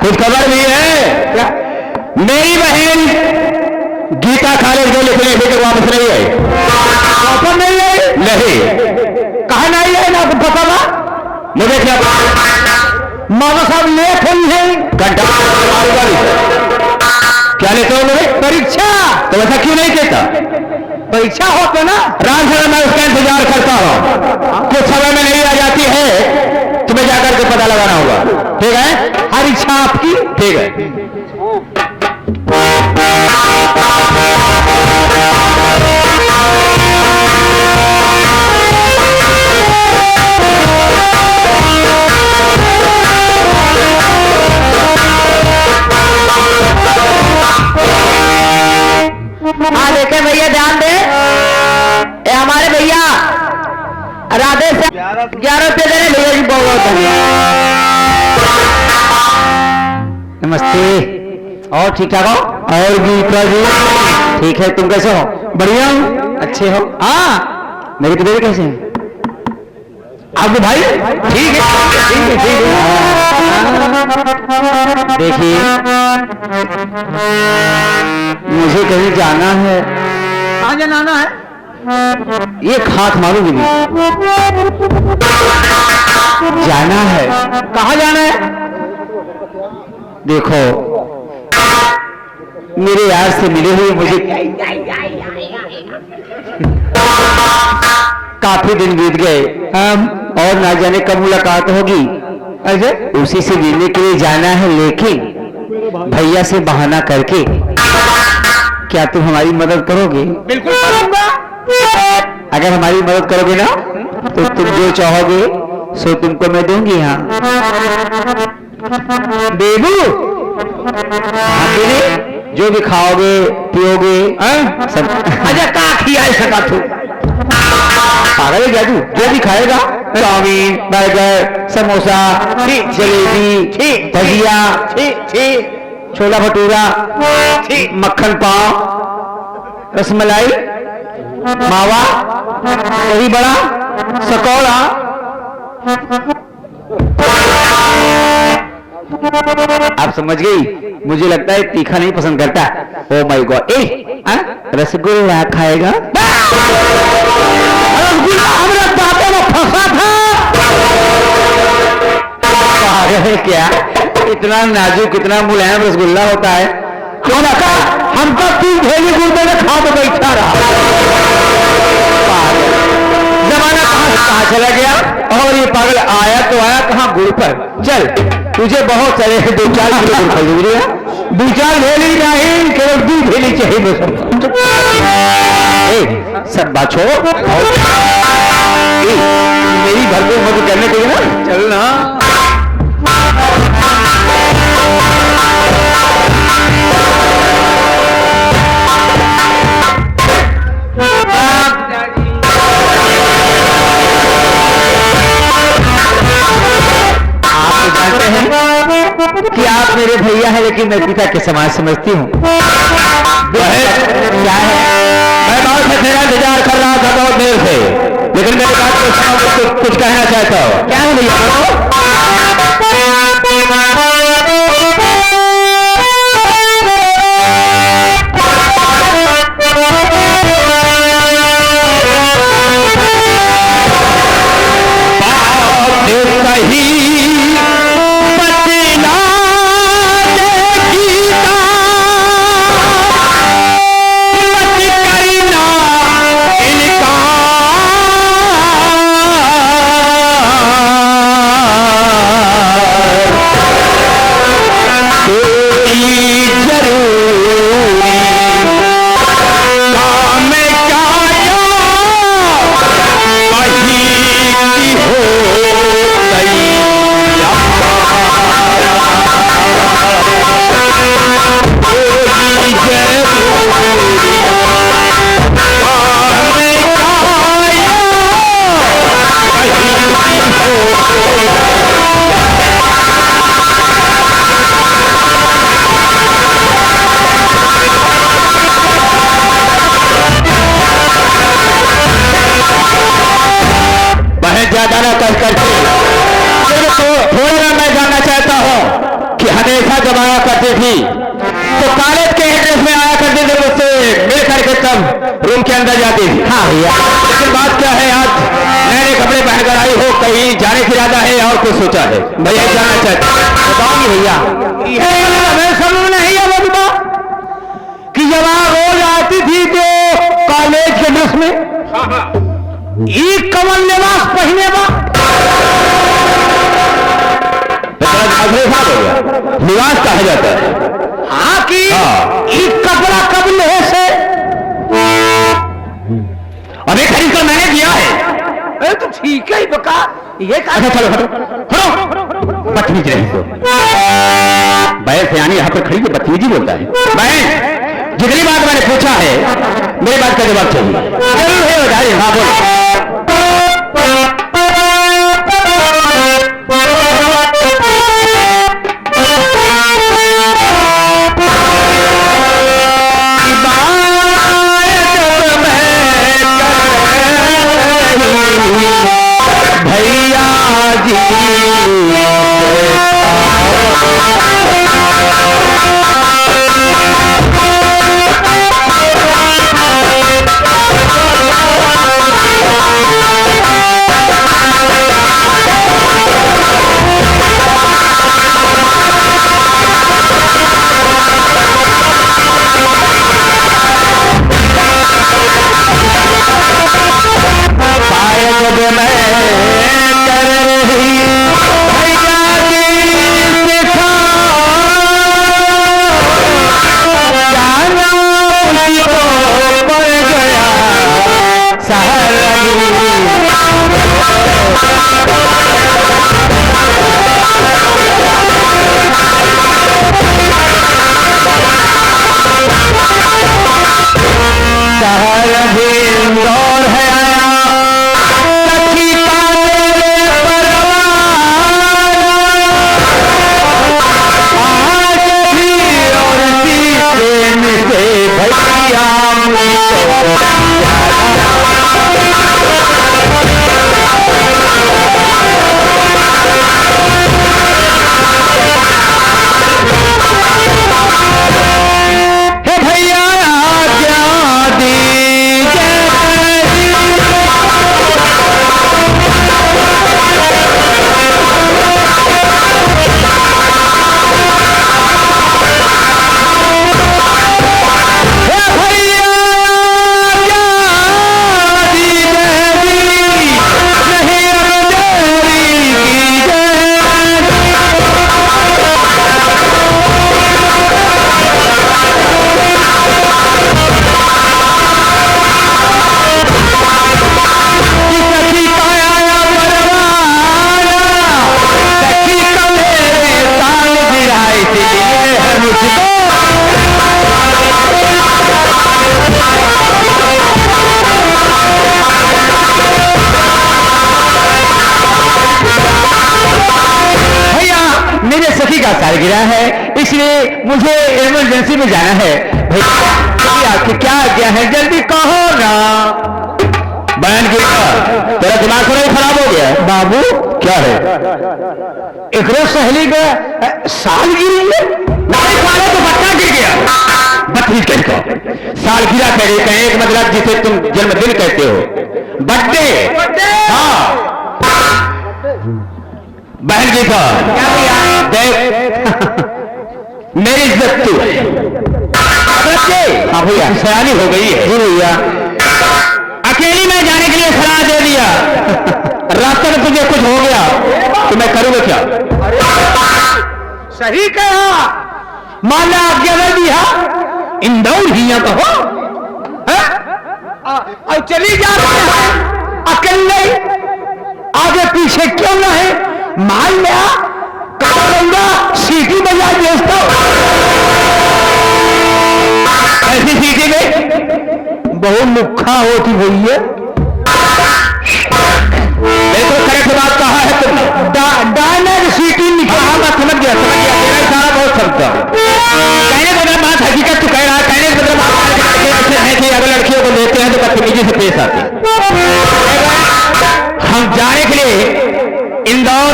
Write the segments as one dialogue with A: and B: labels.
A: कुछ खबर भी है क्या? मेरी बहन गीता कॉलेज गई लेकिन अभी तक वापस नहीं आई। वापस नहीं आई? नहीं। कहा नहीं है ना कुछ पता ना? मुझे क्या मानो साहब लेट हुई है घंटा क्या लेते हो मुझे? परीक्षा। तो ऐसा क्यों नहीं कहता? परीक्षा होता ना राम से मैं उसका इंतजार करता हूँ, कुछ समय में नहीं आ जाती है, तुम्हें जाकर के पता लगाना होगा। ठीक है? हर इच्छा आपकी। ठीक है।
B: हाँ देखे भैया, ध्यान दे, ये हमारे भैया राधे से 11 रुपये दे रहे भैया जी, बहुत धन्यवाद।
A: नमस्ते। और ठीक ठाक हो? और गीता जी ठीक है, तुम कैसे हो? बढ़िया हूँ। अच्छे हो? हाँ। मेरी तबीयत कैसे है आपके भाई? ठीक है ठीक है ठीक है। देखिए मुझे कहीं जाना है। कहाँ जाना है? ये खाक मारूंगी जाना है। कहाँ जाना है? देखो मेरे यार से मिले हुए मुझे काफी दिन बीत गए, और ना जाने कब मुलाकात होगी। ऐसे उसी से मिलने के लिए जाना है, लेकिन भैया से बहाना करके। क्या तुम हमारी मदद करोगे? बिल्कुल करूंगा। अगर हमारी मदद करोगे ना तो तुम जो चाहोगे सो तुमको मैं दूंगी। हाँ बेबू, जो भी खाओगे पियोगे सब। अच्छा का खिया सका तू? पागल है क्या तू? जो भी खाएगा, चाउमीन, बर्गर, समोसा, जलेबी, भजिया, छोला भटूरा, मक्खन पाव, रसमलाई, मावा, दही बड़ा, सकौड़ा। आप समझ गई? मुझे लगता है तीखा नहीं पसंद करता। Oh my God. रसगुल्ला खाएगा? रसगुल्ला हमारे दांतों में फंसा था। क्या इतना नाजुक इतना मुलायम रसगुल्ला होता है? क्यों ना का हम तो 3 ढेली गुड़ में खा तो बैठा रहा। जमाना कहाँ चला गया? और ये पागल आया तो आया कहाँ? गुड़ पर। चल तुझे बहुत सारे 2-4 किलो गुड़ खरीद लिया। 2-4 ढेली नहीं, केवल 2 ढेली चाहिए। सब बात छोड़ो, मेरी भरपूर मदद करने के लिए ना चलना। कि आप मेरे भैया हैं, लेकिन मैं पिता के समान समझती हूँ। क्या है? मैं बहुत इंतजार कर रहा था बहुत देर से, लेकिन मेरे बात कुछ कहना चाहता हूँ। क्या है भैया? जाती थी तो कॉलेज के एड्रेस में आया करती थी, उससे मिल करके तब रूम के अंदर जाती थी। हाँ भैया, लेकिन बात क्या है, आज नए कपड़े पहनकर आई हो, कहीं जाने का इरादा है और कुछ सोचा है? भैया जाना चाहते बताऊंगी भैया। हमें समझ नहीं है बदबा कि जब रोज आती थी तो कॉलेज के ड्रेस में एक कमल लिबास पहने बा निवास कहा जाता है। हाँ कि एक कपड़ा कब लोहे से अभी खरीद कर मैंने दिया है। अरे तो ठीक है बका, ये अच्छा चलो हटो बदतमीज रही तो बहन से आनी यहाँ पर खड़ी के बदतमीजी बोलता है। बहन जितनी बात मैंने पूछा है मेरी बात का जवाब चाहिए। जरूर है बताइए। हाँ बोलो। सालगिरह है इसलिए मुझे इमरजेंसी में जाना है। भैया आपकी क्या आज्ञा है, जल्दी कहो ना। बयान किया तेरा दिमाग थोड़ा खराब हो गया है बाबू। क्या है? एक रोज सहेली का सालगिरह साले तो बच्चा गिर गया। बदतमीज कहते सालगिरह कह एक मतलब जिसे तुम जन्मदिन कहते हो, बर्थडे। हाँ बहन जी का देख मेरी इज्जत तू है। हाँ भैया सयानी हो गई है। जी भैया अकेली में जाने के लिए सलाह दे दिया, रास्ते में तुझे कुछ हो गया तो मैं करूंगा क्या? सही कहा, माना आज्ञा दे दिया, इंदौर ही तो हो और चली जा रहे हैं अकेले, आगे पीछे क्यों ना है? मान लिया करूंगा सीटी बजा दोस्तों। ऐसी सीटी में बहुत मुखा होती हुई है। देखो करेक्ट बात कहा है तुमने। डायनर सीटी निकला। समझ गया तेरा इशारा बहुत समझता हूं। कहने का मतलब बात हकीकत तो कह रहा है, कहने का मतलब बात ऐसे है कि अगर लड़कियों को लेते हैं तो बदतमीजी से पेश आते हैं। हम जाने के लिए इंदौर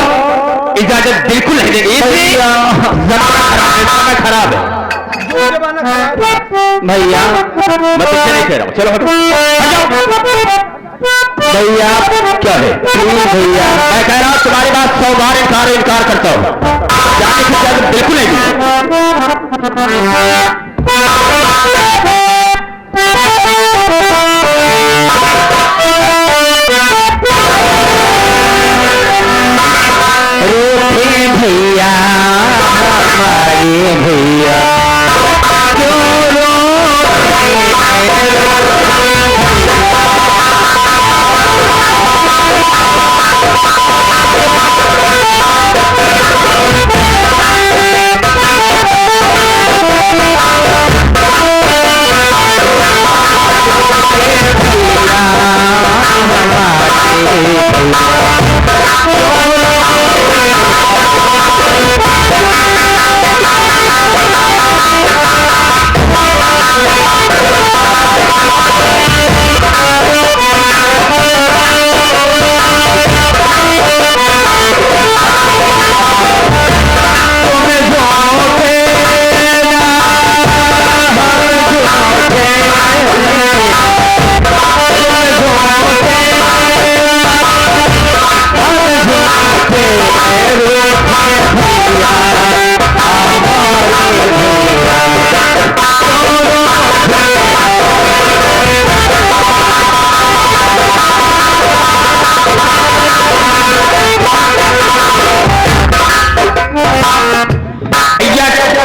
A: इजाजत
C: बिल्कुल नहीं देंगे, इसलिए जमाना खराब है।
A: भैया
C: मैं तुझसे नहीं कह रहा हूँ, चलो हटो,
A: भैया
C: क्या है?
A: प्लीज भैया,
C: मैं कह रहा हूँ तुम्हारी बात 100 बार इनकार करता हूँ, जाने की इजाजत बिल्कुल नहीं दूंगा।
A: रूठे भैया हमारे भैया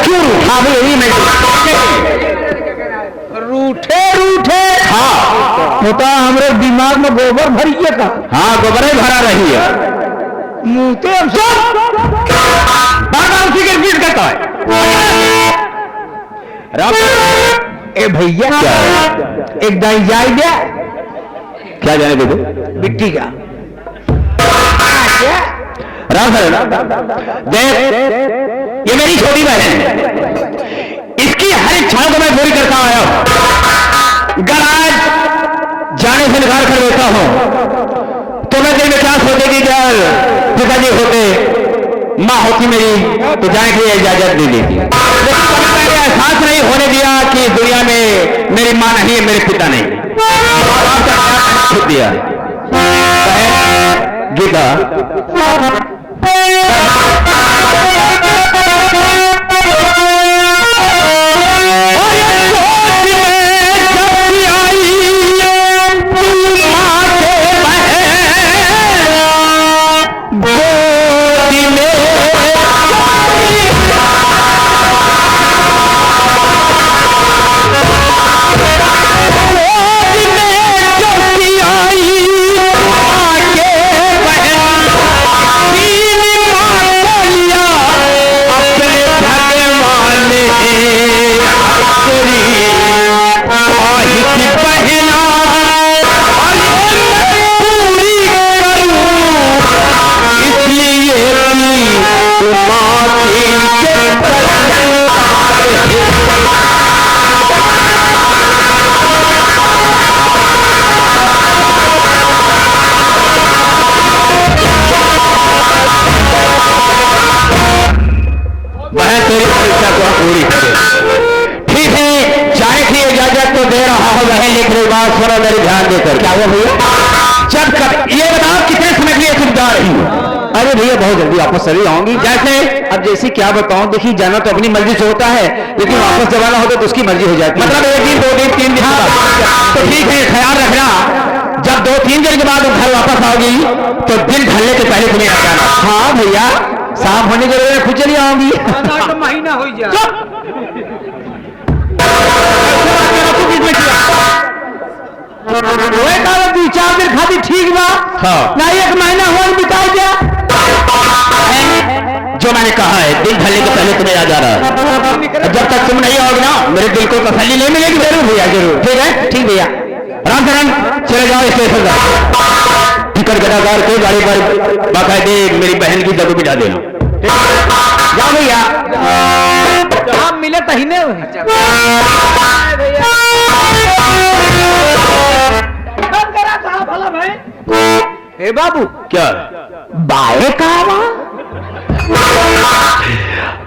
A: क्यों रूठे रूठे होता हमारे दिमाग में गोबर भरिए का।
C: हाँ, गोबर ही भरा रही है,
A: मुंहते हम
C: बार उसी के रिपीट करता है। राम,
A: ए भैया
C: क्या है?
A: एक दाई जाए गया
C: क्या जाने दे दो
A: मिट्टी का
C: राम देख, ये मेरी छोटी बहन है, इसकी हर इच्छाओं को मैं पूरी करता आया हूं। अगर आज जाने से इनकार कर देता हूं तो मैं दिल में क्या सोचेगी, जब पिताजी होते, माँ होती मेरी, तो जाने के लिए इजाजत दे देती। लेकिन कभी मैंने एहसास नहीं होने दिया कि इस दुनिया में मेरी माँ नहीं है, मेरे पिता नहीं। छुप दिया गीता। ठीक है, जाने की इजाजत तो दे रहा हूं, वह लिख रही बात सुनो मेरी ध्यान देकर। क्या हुआ भैया? जब कब ये बताओ कितने समय के लिए तुम जा रही हो?
A: अरे भैया बहुत जल्दी वापस चली आऊंगी।
C: जैसे
A: अब जैसे क्या बताऊं, देखिए जाना तो अपनी मर्जी से होता है, लेकिन वापस जब आना होता तो उसकी मर्जी हो जाती है।
C: मतलब 1 दिन 2 दिन 3 दिन तो ठीक है, ख्याल रखना जब 2-3 दिन के बाद तुम घर वापस आओगी तो दिन ढलने के पहले तुम्हें आ जाना।
A: हाँ भैया, शाम होने के लिए खुद चली आऊंगी।
B: महीना हो जाए।
A: वही 2-4 दिन खातिर ठीक बा,
C: हाँ।
A: ना 1 महीना हो बिता गया।
C: जो मैंने कहा है, दिन ढलने के पहले तुम्हें आ जा रहा है। जब तक तुम नहीं आओगे ना, मेरे दिल को तसल्ली नहीं मिलेगी। जरूर भैया, जरूर। ठीक है,
A: ठीक भैया।
C: रामचरण चले जाओ स्टेशन पर, टिकट कटाकार के गाड़ी पर बाकायदे मेरी बहन की जगह बिठा देना।
A: जाओ भैया।
B: हम मिले तहीने
A: ए बाबू,
C: क्या
A: बाए कहा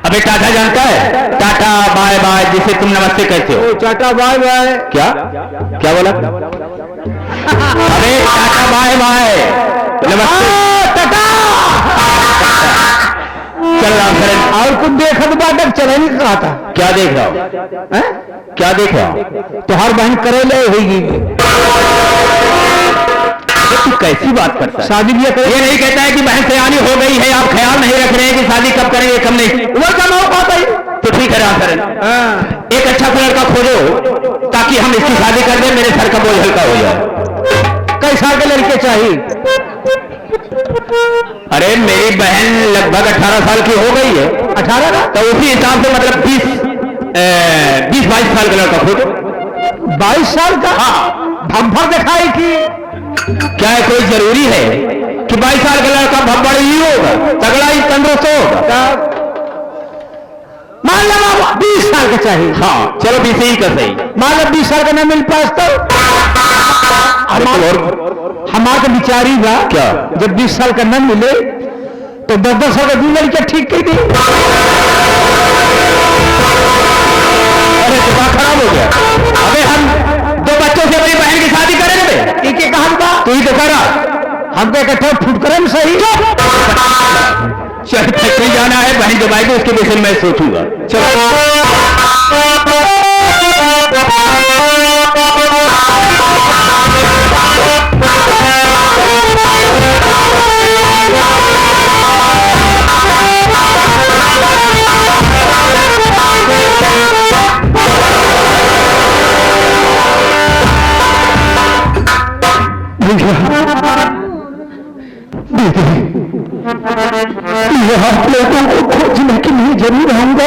C: अबे टाटा जानता है? टाटा बाय बाय जिसे तुम नमस्ते कहते हो।
A: Tata bye bye.
C: क्या क्या बोला? अबे टाटा बाय बाय नमस्ते टाटा। चल रामचरण
A: और कुछ देखत बाटक चले नहीं कहा था।
C: क्या देख रहा हो? क्या देख रहा हो?
A: तो हर बहन करे ले होगी।
C: तू कैसी बात करता है?
A: शादी भी करे।
C: ये नहीं कहता है कि बहन सयानी हो गई है, आप ख्याल नहीं रख रहे हैं कि शादी कब करेंगे कब नहीं। उम्र का मौका आता है तो ठीक है रामचरण, एक अच्छा सा लड़का खोजो ताकि हम इसकी शादी कर दें, मेरे सर का बोझ हल्का हो जाए।
A: कई साल के लड़के चाहिए?
C: अरे मेरी बहन लगभग 18 साल की हो गई है।
A: 18 का?
C: तो उसी हिसाब से मतलब 20-22 साल का लड़का खोजो।
A: 22 साल का?
C: हाँ।
A: भंभर दिखाई कि
C: क्या है कोई जरूरी है कि 22 साल का लड़का भब्बड़ ही होगा, तगड़ा ही तंदुरुस्त होगा?
A: मान लो 20 साल का चाहिए।
C: हाँ चलो 20 ही का सही।
A: मान लो 20 साल का न मिल पास तो हमारा तो विचारी बा
C: क्या?
A: जब 20 साल का न मिले तो 10-10 साल का दू लड़का ठीक कह दी।
C: अरे दिमाग खराब हो गया। अबे हम 2 बच्चों से अपनी बहन की शादी करेंगे।
A: एक एक कहा बा
C: तू ही तो करा।
A: हमको इकट्ठा फुट करें सही।
C: चल फैक्ट्री जाना है, बहन जब आएगी उसके विषय में मैं सोचूंगा। चलो
A: मैं आप लोगों को खोजने के लिए जरूर आऊंगा।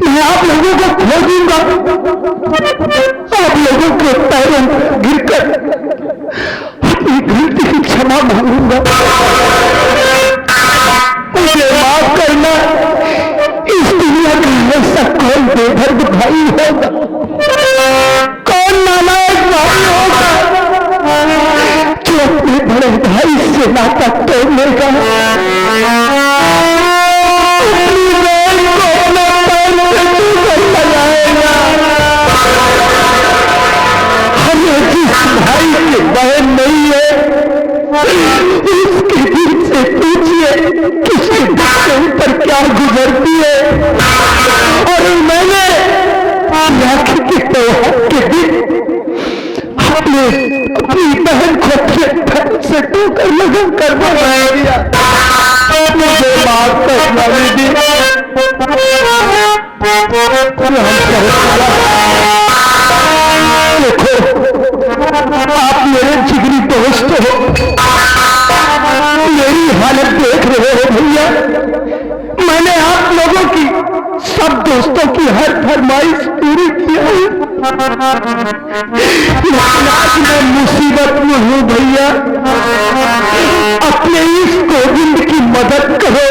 A: मैं आप लोगों को खोजूंगा। आप लोगों के पैरों गिरकर अपनी गलती की क्षमा मांगूंगा। मुझे माफ करना। इस दुनिया में ऐसा कौन बेदर्द भाई होगा, कौन नालायक भाई होगा जो अपने बड़े भाई से नाता तोड़ने का, अपनी बहन को अपने पैर से छूकर लगाएगा। हमें जिस भाई की बहन नहीं है उसके दिल से पूछिए किसी दुख के ऊपर क्या गुजरती है। और मैंने राखी के त्योहार के दिन अपनी बहन को अपने पैर से टोकर लगा कर बनाया दिया। मुझे माफ करना दीदी। देखो आप मेरे जिगरी दोस्त हो, मेरी हालत देख रहे हो भैया। मैंने आप लोगों की सब दोस्तों की हर फरमाइश पूरी की है, लेकिन आज मैं मुसीबत में हूं भैया। अपने इस गोविंद की मदद करो,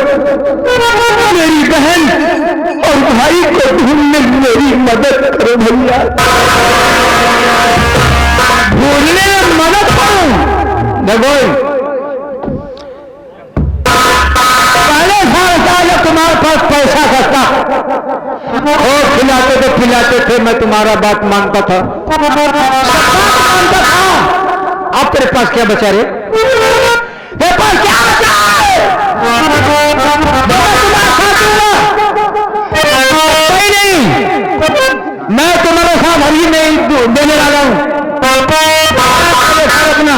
A: मेरी बहन और भाई को ढूंढने मेरी मदद करो भैया। ढूंढने में मदद करो। देखो तुम्हारे पास पैसा खर्चा और खिलाते तो खिलाते थे, मैं तुम्हारा बात मानता था, मानता था। अब तेरे पास क्या बचा रे? तेरे पास क्या बचा है? नहीं, मैं तुम्हारे साथ हरी नहीं देने वाला हूं। रखना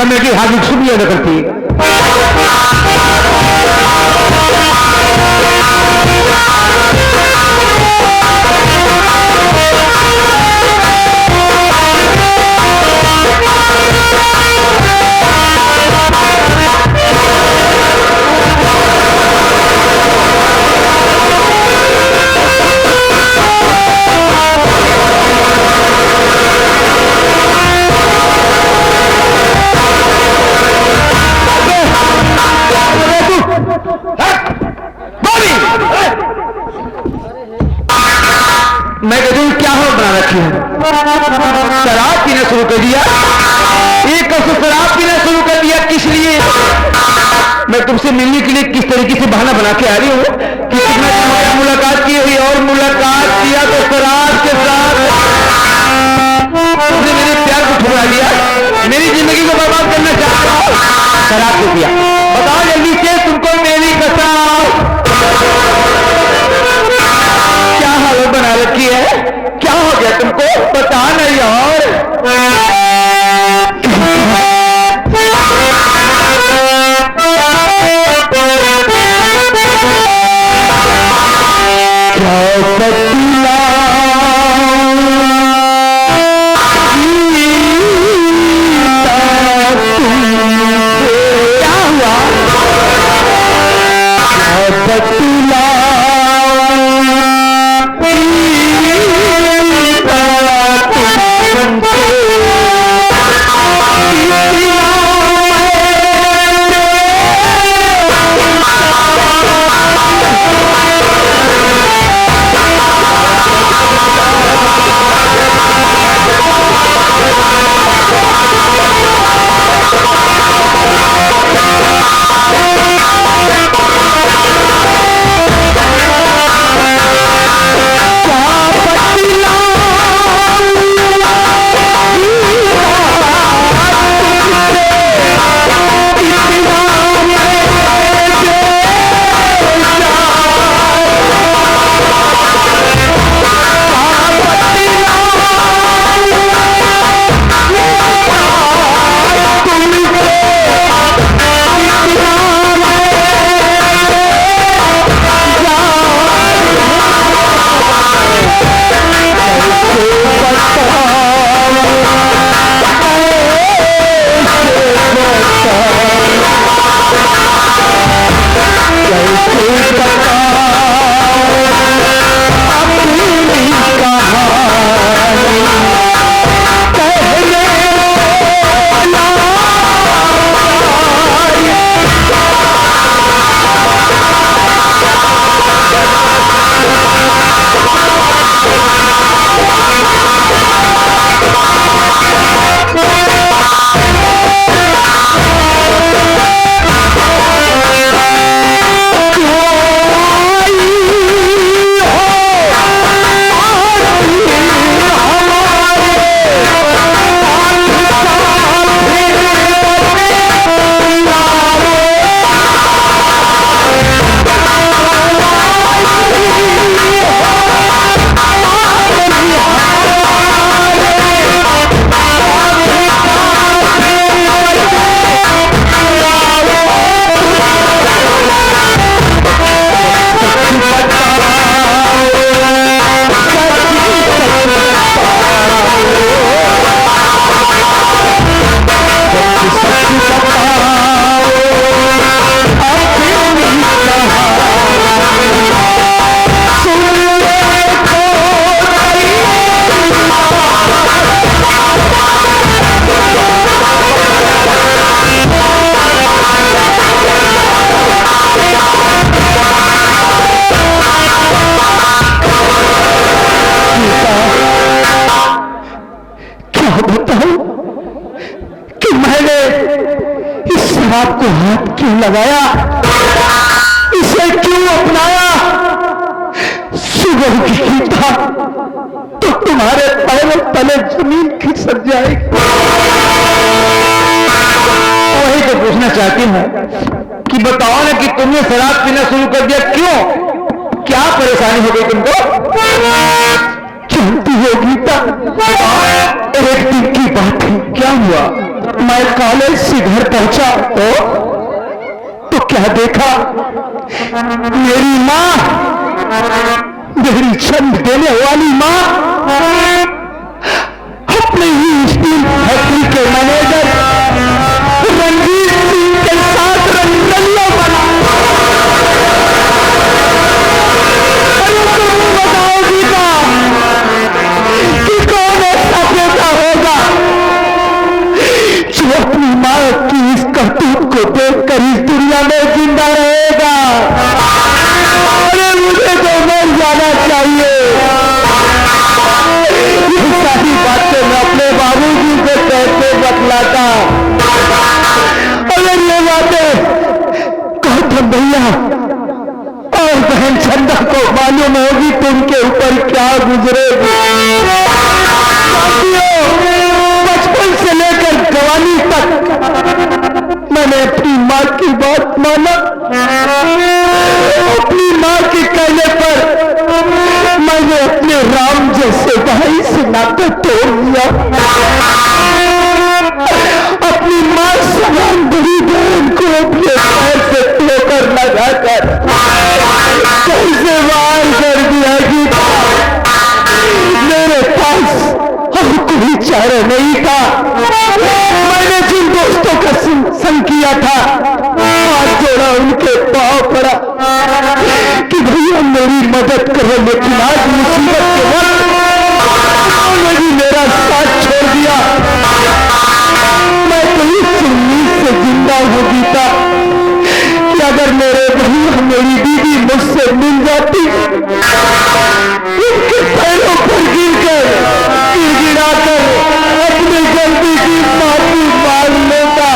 C: समय की हाजिर सुबह अदा करती है। मैं कहती हूँ क्या हो बना रखी है, शराब पीना शुरू कर दिया। एक कप से शराब पीना शुरू कर दिया, किस लिए? मैं तुमसे मिलने के लिए किस तरीके से बहाना बना के आ रही हूँ कि कितना दिन मुलाकात की हुई और मुलाकात किया तो शराब के साथ तुमने मेरे प्यार को ठुकरा दिया, मेरी जिंदगी को बर्बाद करना चाहते हो। शराब को किया, बताओ जल्दी से, तुमको मेरी कसम क्या हालत बना रखी है? क्या हो गया तुमको? पता नहीं यार। आपको हाथ क्यों लगाया, इसे क्यों अपनाया? सुबह की था तो तुम्हारे पैरों तले जमीन खिसक जाएगी। वही तो पूछना चाहती हूँ कि बताओ ना कि तुमने शराब पीना शुरू कर दिया, क्यों? क्या परेशानी हो गई तुमको? जानती हो गीता, एक दिन की बात है। क्या हुआ? मैं कॉलेज से घर पहुंचा तो क्या देखा, मेरी माँ, मेरी जन्म देने वाली माँ अपने ही स्टील फैक्ट्री के मैनेजर रणजीत सिंह के साथ रंगलिया बना। अरे तुम बताओ गीता कि कौन ऐसा बेटा होगा जो अपनी माँ की इस करतूत को देखकर इस दुनिया में जिंदा रहेगा। अरे मुझे तो मर जाना चाहिए। ये सारी बातें मैं अपने बाबूजी से कैसे बतलाता। अगर ये बातें गौतम भैया और बहन चंदा को मालूम होगी तो उनके ऊपर क्या गुजरेगी। बचपन से लेकर जवानी तक मैंने अपनी माँ की बात माना। अपनी माँ के कहने पर मैंने अपने राम जैसे भाई से नाता तोड़ लिया। अपनी माँ समान बड़ी बहन को अपने पैर से ठोकर लगाकर कैसे बाहर कर दिया कि मेरे पास और कोई चारा नहीं था। मैंने जिन दोस्तों का संग किया था हाथ जोड़ा, उनके पांव पड़ा कि भैया मेरी मदद करो, लेकिन आज मुसीबत के वक्त उन्होंने भी मेरा साथ छोड़ दिया। मैं तो इस उम्मीद से जिंदा हो गीता कि अगर मेरे भैया मेरी दीदी मुझसे मिल जाती, उनके पैरों पर गिरकर गिड़गिड़ाकर अपनी गलती की माफी मांग लेता।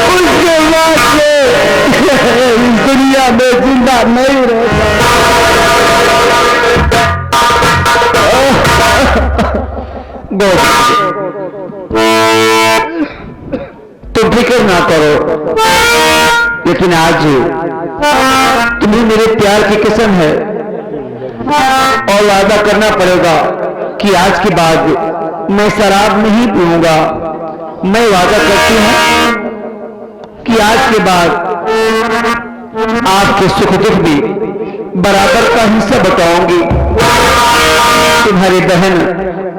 C: उसके बाद से इस दुनिया में जिंदा नहीं रहता।
A: तुम फिक्र ना करो, लेकिन आज तुम्हें मेरे प्यार की कसम है और वादा करना पड़ेगा कि आज के बाद मैं शराब नहीं पीऊंगा। मैं वादा करती हूं कि आज के बाद आपके सुख दुख भी बराबर का हिस्सा बताऊंगी। तुम्हारी बहन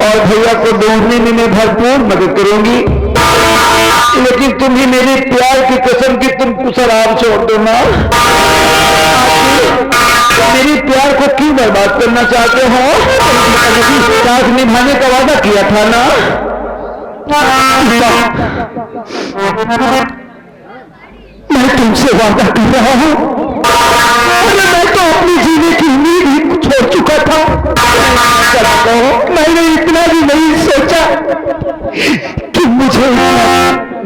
A: और भैया को ढूंढने में मैं भरपूर मदद करूंगी, लेकिन तुम ही मेरे प्यार की कसम की तुम शराब छोड़ दो ना। मेरे प्यार को क्यों बर्बाद करना चाहते हो? साथ निभाने का वादा किया था ना।
C: मैं तुमसे वादा कर रहा हूं, अरे मैं तो अपनी जीने की उम्मीद ही छोड़ चुका था। मैंने इतना भी नहीं सोचा कि मुझे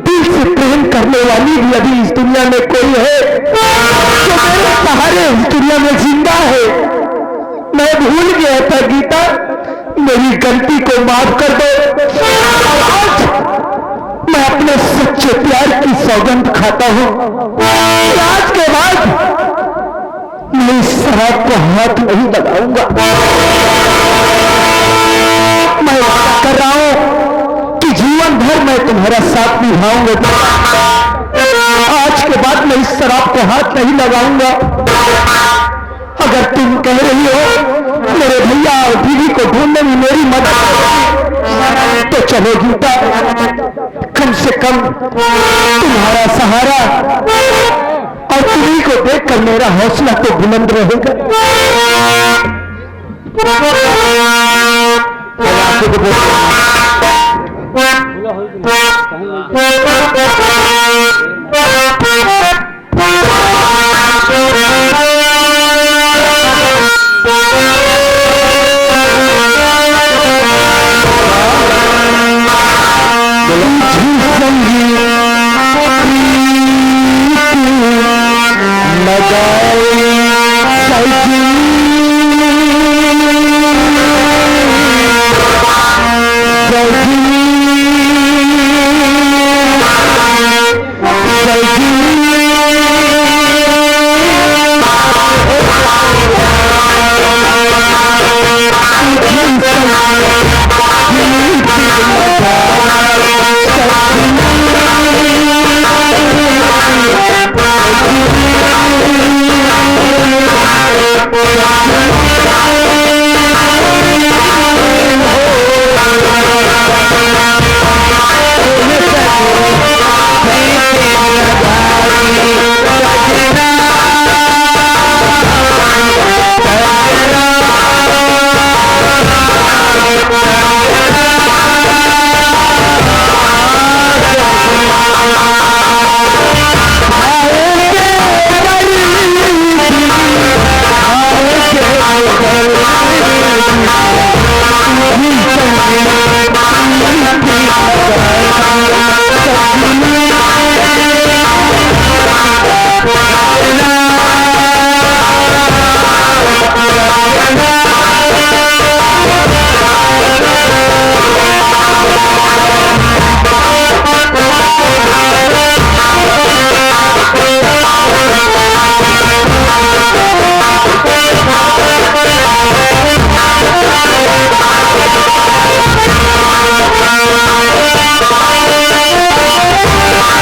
C: दिल से प्रेम करने वाली भी अभी इस दुनिया में कोई है जो मेरे सहारे इस दुनिया में जिंदा है। मैं भूल गया था गीता, मेरी गलती को माफ कर दो। आज मैं अपने सच्चे प्यार की सौगंध खाता हूं। आज के बाद मैं इस शराब को हाथ नहीं लगाऊंगा। मैं वादा कर रहा हूं कि जीवन भर मैं तुम्हारा साथ निभाऊंगा। आज के बाद मैं इस शराब को हाथ नहीं लगाऊंगा। अगर तुम कह रही हो मेरे भैया और दीदी को ढूंढने में मेरी मदद तो चलो गीता, कम से कम तुम्हारा सहारा और तुम्ही को देखकर मेरा हौसला तो बुलंद रहेगा।
A: को